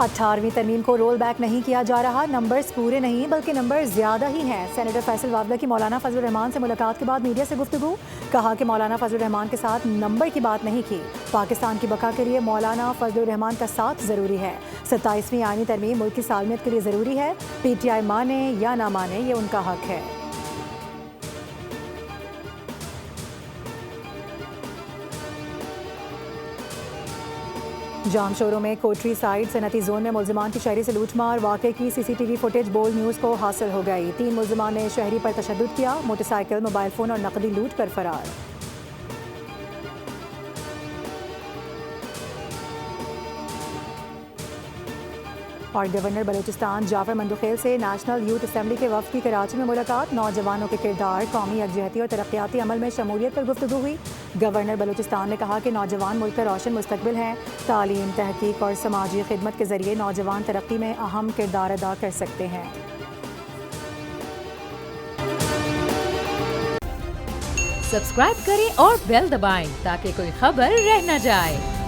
18वीं तरमीम को roll back नहीं किया जा रहा, नंबर्स पूरे नहीं बल्कि नंबर ज्यादा ही हैं। सेनेटर फैसल वावला की मौलाना फजलुर रहमान से मुलाकात के बाद मीडिया से गुफ्तगू, कहा कि मौलाना फजलुर रहमान के साथ नंबर की बात नहीं की। पाकिस्तान की बका के लिए मौलाना फजलुर रहमान का साथ जरूरी है। 27वीं आईनी तरमीम मुल्क की सालमियत के लिए जरूरी है। PTI माने या ना माने, ये उनका हक है। जाम शोरों में कोटरी साइड सनती जोन में मुल्जिमान की शहरी से लूटमार, वाक़े की CCTV फुटेज बोल न्यूज़ को हासिल हो गई। 3 मुल्जिमान ने शहरी पर तशद्दुद किया, मोटरसाइकिल, मोबाइल फ़ोन और नकदी लूट कर फरार। और गवर्नर बलूचिस्तान जाफर मंदुखेल से नेशनल यूथ असम्बली के वफ़द की कराची में मुलाकात, नौजवानों के किरदार, कौमी यकजहती और तरक्याती अमल में शमूलियत पर गुफ्तगू हुई। गवर्नर बलूचिस्तान ने कहा कि नौजवान मुल्क का रोशन मुस्तकबिल हैं। तालीम, तहकीक और समाजी खिदमत के जरिए नौजवान तरक्की में अहम किरदार अदा कर सकते हैं। सब्सक्राइब करें और बेल दबाएं ताकि कोई खबर रह न जाए।